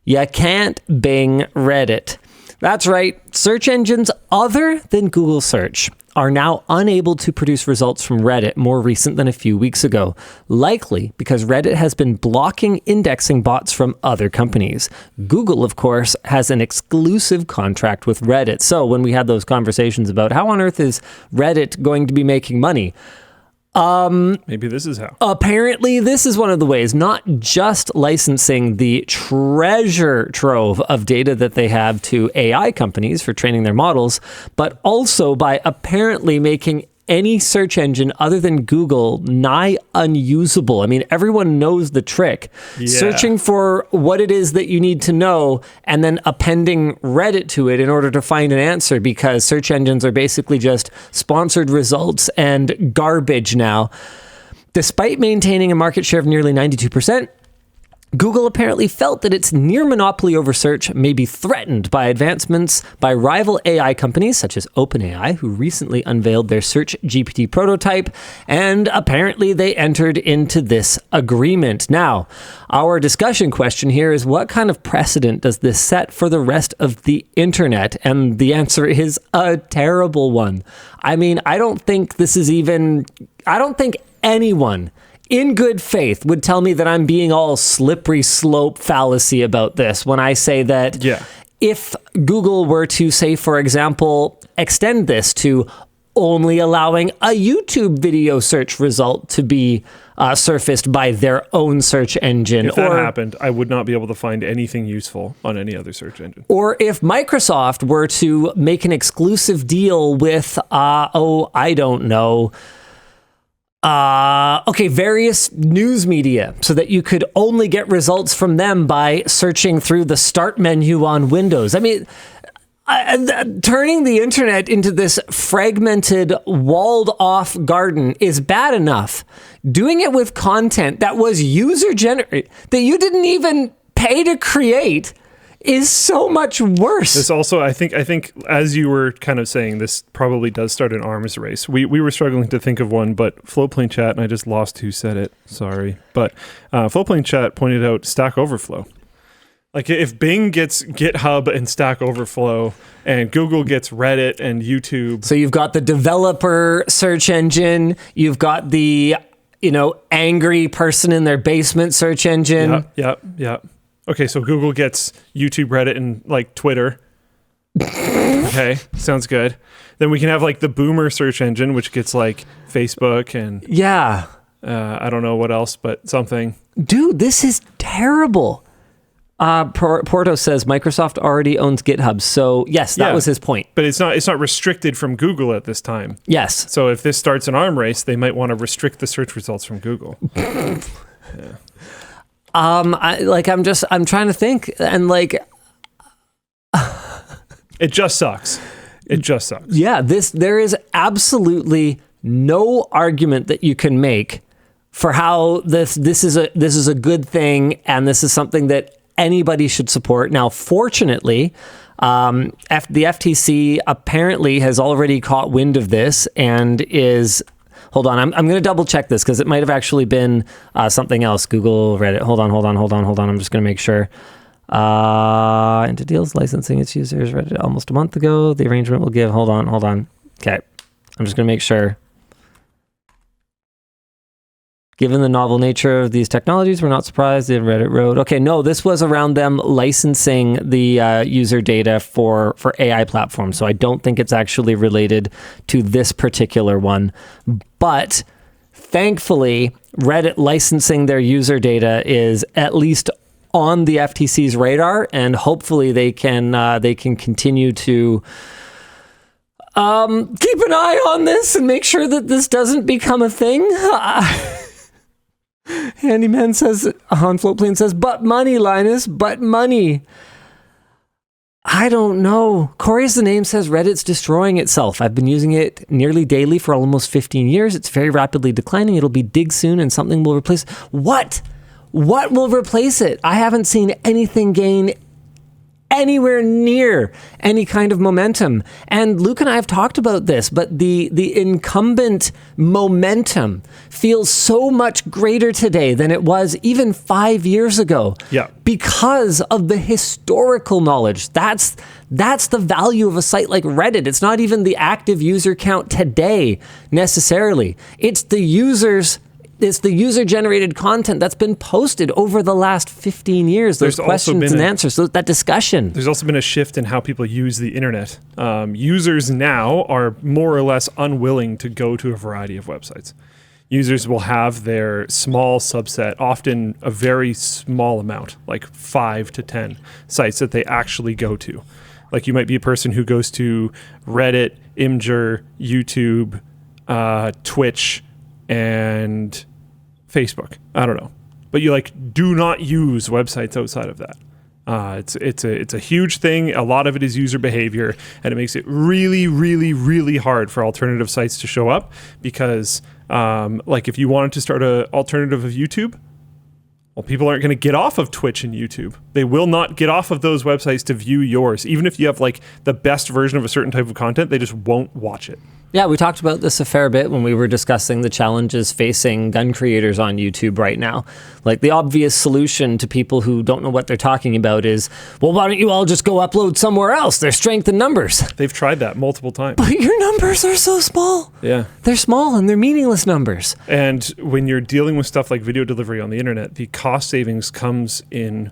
You can't Bing Reddit. That's right. Search engines other than Google search are now unable to produce results from Reddit more recent than a few weeks ago, likely because Reddit has been blocking indexing bots from other companies. Google, of course, has an exclusive contract with Reddit. So when we had those conversations about how on earth is Reddit going to be making money, maybe this is how. Apparently, this is one of the ways, not just licensing the treasure trove of data that they have to AI companies for training their models, but also by apparently making any search engine other than Google nigh unusable. I mean, everyone knows the trick. Yeah. Searching for what it is that you need to know and then appending Reddit to it in order to find an answer, because search engines are basically just sponsored results and garbage now. Despite maintaining a market share of nearly 92%, Google apparently felt that its near monopoly over search may be threatened by advancements by rival AI companies such as OpenAI, who recently unveiled their Search GPT prototype, and apparently they entered into this agreement. Now, our discussion question here is, what kind of precedent does this set for the rest of the internet? And the answer is a terrible one. I mean, I don't think anyone in good faith would tell me that I'm being all slippery slope fallacy about this when I say that if Google were to, say, for example, extend this to only allowing a YouTube video search result to be surfaced by their own search engine. If that happened, I would not be able to find anything useful on any other search engine. Or if Microsoft were to make an exclusive deal with, I don't know, various news media, so that you could only get results from them by searching through the start menu on Windows. I mean, turning the internet into this fragmented, walled-off garden is bad enough. Doing it with content that was user-generated, that you didn't even pay to create, is so much worse. This also, I think, as you were kind of saying, this probably does start an arms race. We were struggling to think of one, but Floatplane Chat, and I just lost who said it, sorry. But Floatplane Chat pointed out Stack Overflow. Like, if Bing gets GitHub and Stack Overflow, and Google gets Reddit and YouTube. So you've got the developer search engine, you've got the, angry person in their basement search engine. Yeah. Okay, so Google gets YouTube, Reddit, and Twitter. Okay, sounds good. Then we can have the boomer search engine, which gets Facebook and I don't know what else, but something. Dude, this is terrible. Porto says Microsoft already owns GitHub, so yes, that was his point. But it's not restricted from Google at this time. Yes. So if this starts an arm race, they might want to restrict the search results from Google. Yeah. I'm trying to think, and it just sucks. It just sucks. Yeah, there is absolutely no argument that you can make for how this is a good thing, and this is something that anybody should support. Now, fortunately, the FTC apparently has already caught wind of this and is. Hold on, I'm going to double check this because it might have actually been something else. Google, Reddit. Hold on. I'm just going to make sure. Into deals licensing its users. Reddit almost a month ago. The arrangement will give. Hold on. Okay, I'm just going to make sure. Given the novel nature of these technologies, we're not surprised that Reddit wrote. Okay, no, this was around them licensing the user data for AI platforms. So I don't think it's actually related to this particular one. But thankfully, Reddit licensing their user data is at least on the FTC's radar, and hopefully they can continue to keep an eye on this and make sure that this doesn't become a thing. Handyman says, Han Floatplane says, but money, Linus, but money. I don't know. Corey's the name says Reddit's destroying itself. I've been using it nearly daily for almost 15 years. It's very rapidly declining. It'll be dig soon and something will replace it. What will replace it? I haven't seen anything gain anywhere near any kind of momentum. And Luke and I have talked about this, but the incumbent momentum feels so much greater today than it was even 5 years ago. Yeah. Because of the historical knowledge. That's the value of a site like Reddit. It's not even the active user count today necessarily. It's the user-generated content that's been posted over the last 15 years. Those questions and answers, that discussion. There's also been a shift in how people use the internet. Users now are more or less unwilling to go to a variety of websites. Users will have their small subset, often a very small amount, like 5 to 10 sites that they actually go to. Like you might be a person who goes to Reddit, Imgur, YouTube, Twitch, and Facebook. I don't know. But you do not use websites outside of that. It's a huge thing. A lot of it is user behavior, and it makes it really, really, really hard for alternative sites to show up because if you wanted to start an alternative of YouTube, well, people aren't going to get off of Twitch and YouTube. They will not get off of those websites to view yours. Even if you have the best version of a certain type of content, they just won't watch it. Yeah, we talked about this a fair bit when we were discussing the challenges facing gun creators on YouTube right now. The obvious solution to people who don't know what they're talking about is, well, why don't you all just go upload somewhere else? There's strength in numbers. They've tried that multiple times. But your numbers are so small. Yeah. They're small and they're meaningless numbers. And when you're dealing with stuff like video delivery on the internet, the cost savings comes in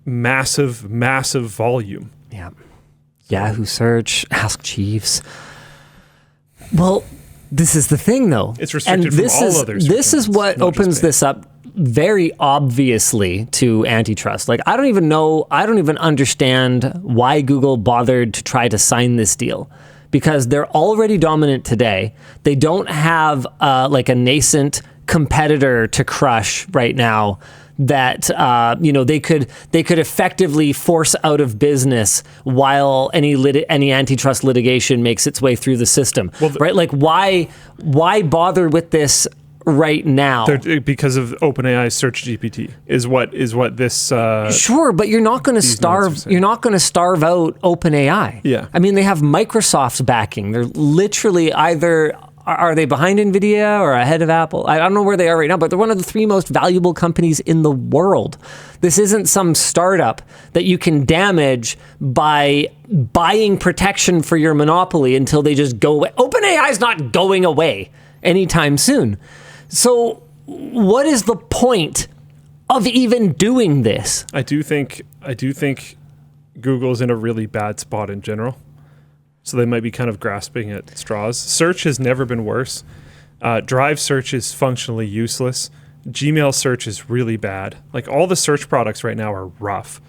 massive, massive volume. Yeah. Yahoo Search, Ask Jeeves. Well, this is the thing, though. It's restricted from all others. This is what opens this up very obviously to antitrust. I don't even understand why Google bothered to try to sign this deal, because they're already dominant today. They don't have a nascent competitor to crush right now that they could effectively force out of business while any antitrust litigation makes its way through the system. Well, right? Why bother with this right now? Because of OpenAI's Search GPT is what this. Sure, but you're not going to starve. You're not going to starve out OpenAI. Yeah. I mean, they have Microsoft's backing. They're literally either. Are they behind NVIDIA or ahead of Apple? I don't know where they are right now, but they're one of the 3 most valuable companies in the world. This isn't some startup that you can damage by buying protection for your monopoly until they just go away. OpenAI is not going away anytime soon. So what is the point of even doing this? I do think Google's in a really bad spot in general. So they might be kind of grasping at straws. Search has never been worse. Drive search is functionally useless. Gmail search is really bad. All the search products right now are rough.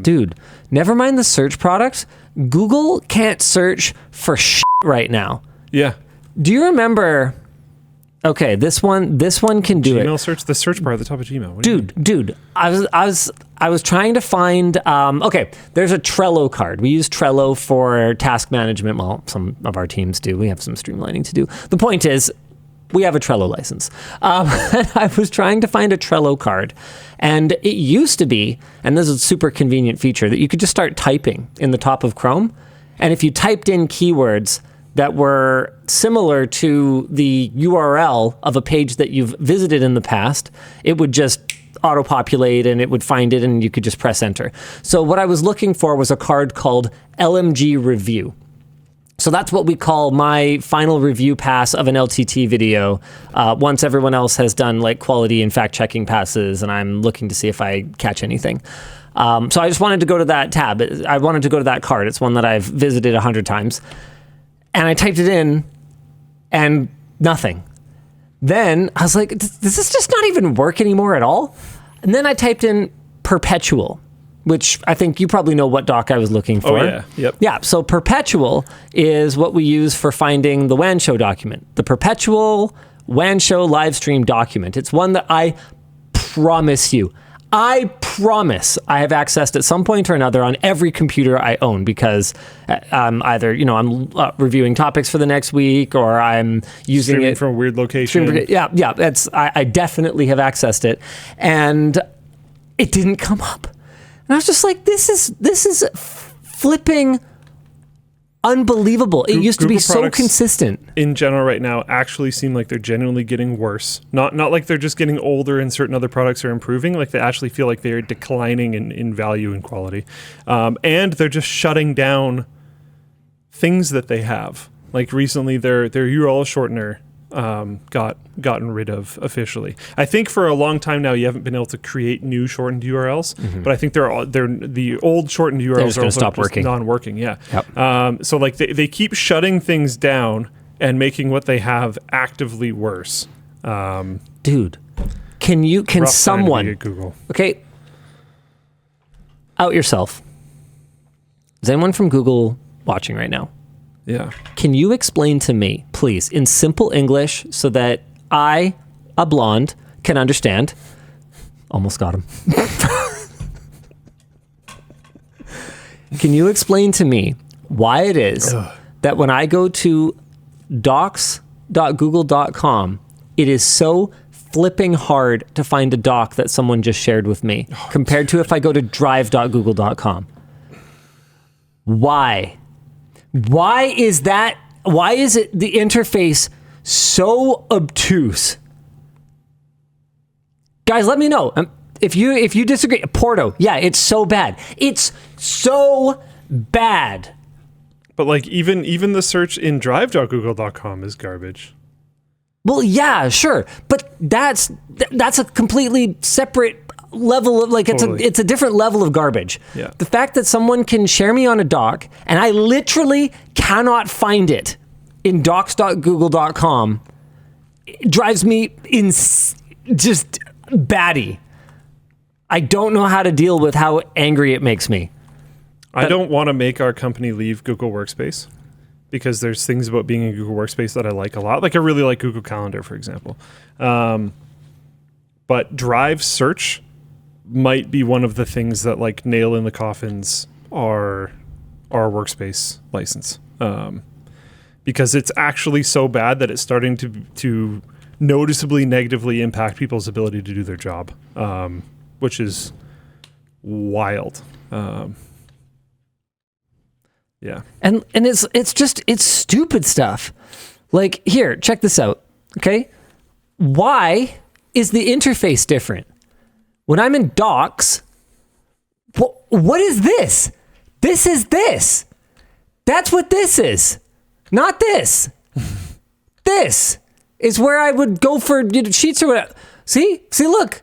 Dude, never mind the search products. Google can't search for shit right now. Yeah. Do you remember? Okay, this one can do it. Gmail search, the search bar at the top of Gmail. Dude, I was trying to find. Okay, there's a Trello card. We use Trello for task management. Well, some of our teams do. We have some streamlining to do. The point is, we have a Trello license. I was trying to find a Trello card, and it used to be, and this is a super convenient feature, that you could just start typing in the top of Chrome, and if you typed in keywords that were similar to the URL of a page that you've visited in the past, it would just auto-populate and it would find it and you could just press enter. So what I was looking for was a card called LMG Review. So that's what we call my final review pass of an LTT video once everyone else has done quality and fact-checking passes and I'm looking to see if I catch anything. So I just wanted to go to that tab. I wanted to go to that card. It's one that I've visited 100 times. And I typed it in, and nothing. Then I was like, does this just not even work anymore at all? And then I typed in perpetual, which I think you probably know what doc I was looking for. Oh, yeah. Yep. Yeah, so perpetual is what we use for finding the WAN show document. The perpetual WAN show live stream document. It's one that I promise I have accessed at some point or another on every computer I own because I'm either, I'm reviewing topics for the next week or I'm using streaming it from a weird location. Yeah. I definitely have accessed it and it didn't come up. And I was just like, this is flipping unbelievable. It used to be so consistent. In general right now actually seem like they're genuinely getting worse. Not like they're just getting older and certain other products are improving. Like they actually feel like they're declining in value and quality. And they're just shutting down things that they have. Like recently their URL shortener gotten rid of officially. I think for a long time now you haven't been able to create new shortened URLs, but I think they're the old shortened URLs are also stop working. non-working. Yeah. Yep. So like they keep shutting things down and making what they have actively worse. Dude, can someone at Google. Okay, out yourself. Is anyone from Google watching right now? Yeah. Can you explain to me, please, in simple English so that I, a blonde, can understand? Almost got him. Can you explain to me why it is that when I go to docs.google.com, it is so flipping hard to find a doc that someone just shared with me compared to if I go to drive.google.com? Why? Why is that? Why is it the interface so obtuse? Guys, let me know. If you disagree. Porto, yeah, it's so bad. It's so bad. But like even the search in drive.google.com is garbage. Well, yeah, sure. But that's a completely separate level of it's a different level of garbage. Yeah. The fact that someone can share me on a doc and I literally cannot find it in docs.google.com drives me just batty. I don't know how to deal with how angry it makes me. I don't want to make our company leave Google Workspace because there's things about being in Google Workspace that I like a lot. Like I really like Google Calendar, for example. But Drive search might be one of the things that like nail in the coffins our Workspace license. Because it's actually so bad that it's starting to noticeably negatively impact people's ability to do their job, which is wild. Yeah. And it's stupid stuff. Like, here, check this out. Okay? Why is the interface different? When I'm in Docs, what is this? This is this. That's what this is. Not this. This is where I would go for sheets or whatever. See, look.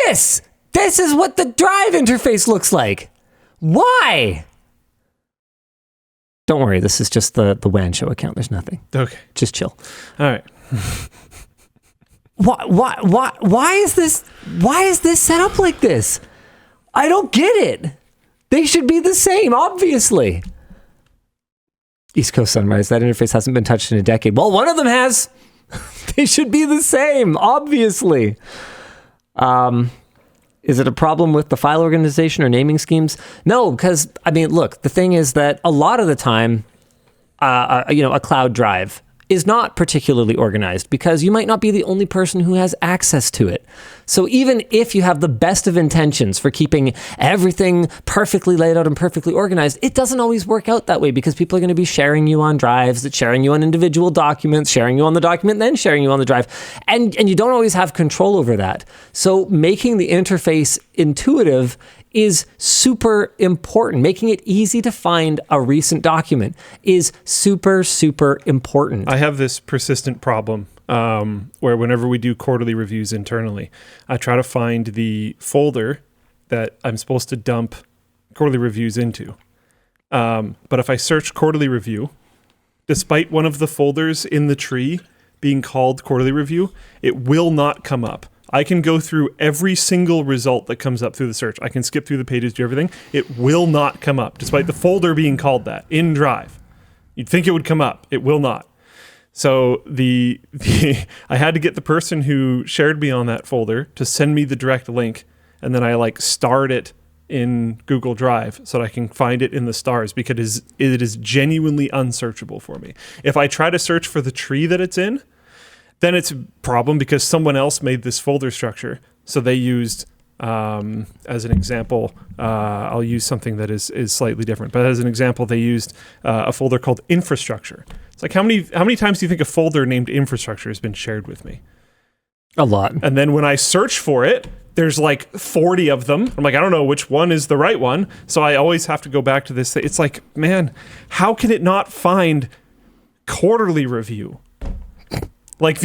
This is what the Drive interface looks like. Why? Don't worry, this is just the WAN show account. There's nothing. Okay. Just chill. All right. Why is this set up like this? I don't get it. They should be the same, obviously. East Coast Sunrise, that interface hasn't been touched in a decade. Well, one of them has. They should be the same, obviously. Is it a problem with the file organization or naming schemes? No, because, I mean, look, the thing is that a lot of the time, a cloud drive is not particularly organized because you might not be the only person who has access to it. So even if you have the best of intentions for keeping everything perfectly laid out and perfectly organized, it doesn't always work out that way because people are going to be sharing you on drives, that sharing you on individual documents, sharing you on the document, then sharing you on the drive. And you don't always have control over that. So making the interface intuitive is super important. Making it easy to find a recent document is super, super important. I have this persistent problem where whenever we do quarterly reviews internally, I try to find the folder that I'm supposed to dump quarterly reviews into. But if I search quarterly review, despite one of the folders in the tree being called quarterly review, it will not come up. I can go through every single result that comes up through the search. I can skip through the pages, do everything. It will not come up, despite the folder being called that in Drive. You'd think it would come up. It will not. So I had to get the person who shared me on that folder to send me the direct link, and then I starred it in Google Drive so that I can find it in the stars because it is genuinely unsearchable for me. If I try to search for the tree that it's in, then it's a problem because someone else made this folder structure. So they used As an example, I'll use something that is slightly different. But as an example, they used a folder called infrastructure. It's like, how many times do you think a folder named infrastructure has been shared with me? A lot. And then when I search for it, there's like 40 of them. I'm like, I don't know which one is the right one. So I always have to go back to this. It's like, man, how can it not find quarterly review? Like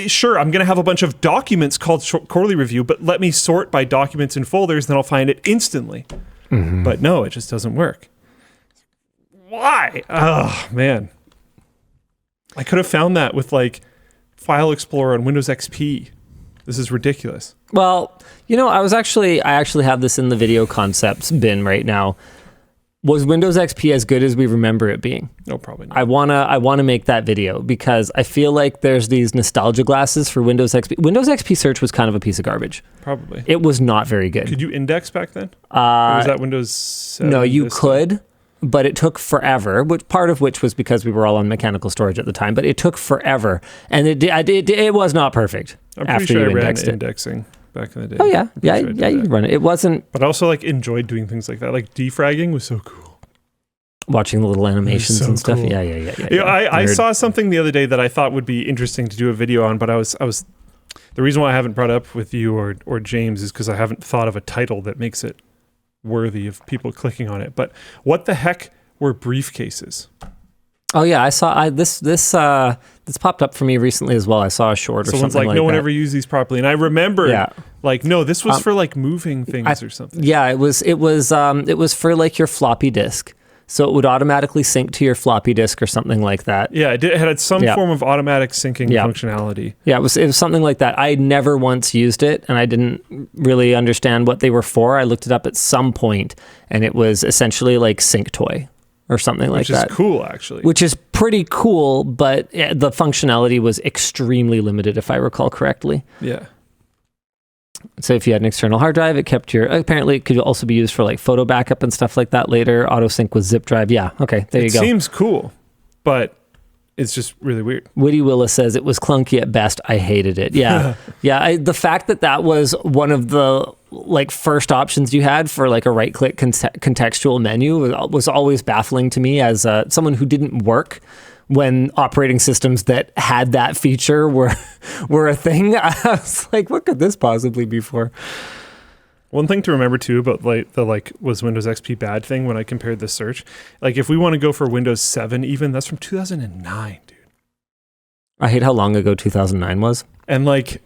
sure, I'm going to have a bunch of documents called quarterly review, but let me sort by documents and folders, then I'll find it instantly. Mm-hmm. But no, it just doesn't work. Why? Oh, man. I could have found that with like File Explorer on Windows XP. This is ridiculous. Well, I actually have this in the video concepts bin right now. Was Windows XP as good as we remember it being? No, probably not. I wanna make that video because I feel like there's these nostalgia glasses for Windows XP. Windows XP search was kind of a piece of garbage. Probably. It was not very good. Could you index back then? Or was that Windows 7? No, you could, but it took forever, part of which was because we were all on mechanical storage at the time, but it took forever. And it was not perfect. I'm pretty after sure you I ran indexed it. indexing back in the day. Oh yeah, you could run it. It wasn't. But I also like enjoyed doing things like that. Like defragging was so cool. Watching the little animations so and stuff. Cool. Yeah. I saw something the other day that I thought would be interesting to do a video on, but I was the reason why I haven't brought it up with you or James is because I haven't thought of a title that makes it worthy of people clicking on it. But what the heck were briefcases? Oh yeah, I saw this popped up for me recently as well. I saw a short or Someone's something like, no one that. ever used these properly, and I remember, like, no, this was for like moving things or something. Yeah, it was for like your floppy disk, so it would automatically sync to your floppy disk or something like that. Yeah, it had some form of automatic syncing functionality. Yeah, it was something like that. I never once used it, and I didn't really understand what they were for. I looked it up at some point, and it was essentially like sync toy. Or something like that. Which is cool, actually. Which is pretty cool, but the functionality was extremely limited, if I recall correctly. Yeah. So if you had an external hard drive, it kept apparently it could also be used for like photo backup and stuff like that later. Auto sync with zip drive. Yeah, okay, there you go. It seems cool, but it's just really weird. Woody Willis says it was clunky at best. I hated it. Yeah. The fact that was one of the like first options you had for like a right click contextual menu was always baffling to me as someone who didn't work when operating systems that had that feature were a thing. I was like, what could this possibly be for? One thing to remember too about was Windows XP bad thing when I compared the search. Like if we want to go for Windows 7 even, that's from 2009, dude. I hate how long ago 2009 was. And like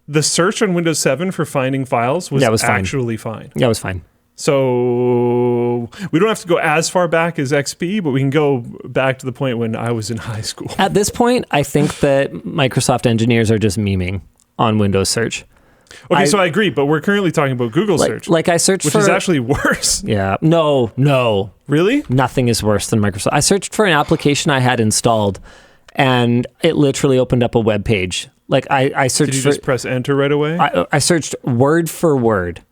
the search on Windows 7 for finding files was actually fine. Yeah, it was fine. So we don't have to go as far back as XP, but we can go back to the point when I was in high school. At this point, I think that Microsoft engineers are just memeing on Windows search. Okay, so I agree, but we're currently talking about Google search. Like I searched which is actually worse. Yeah. No. Really? Nothing is worse than Microsoft. I searched for an application I had installed, and it literally opened up a web page. Like I searched. Did you just press enter right away? I searched word for word.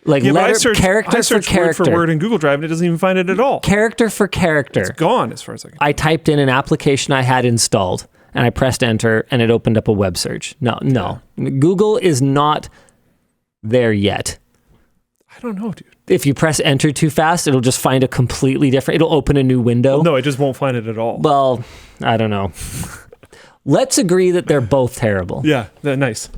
Like character for character. Word for word in Google Drive, and it doesn't even find it at all. Character for character. It's gone as far as I can. I typed in an application I had installed, and I pressed enter, and it opened up a web search. No. Yeah. Google is not there yet. I don't know, dude. If you press enter too fast, it'll just find a completely different... It'll open a new window. Well, no, it just won't find it at all. Well, I don't know. Let's agree that they're both terrible. Yeah, nice.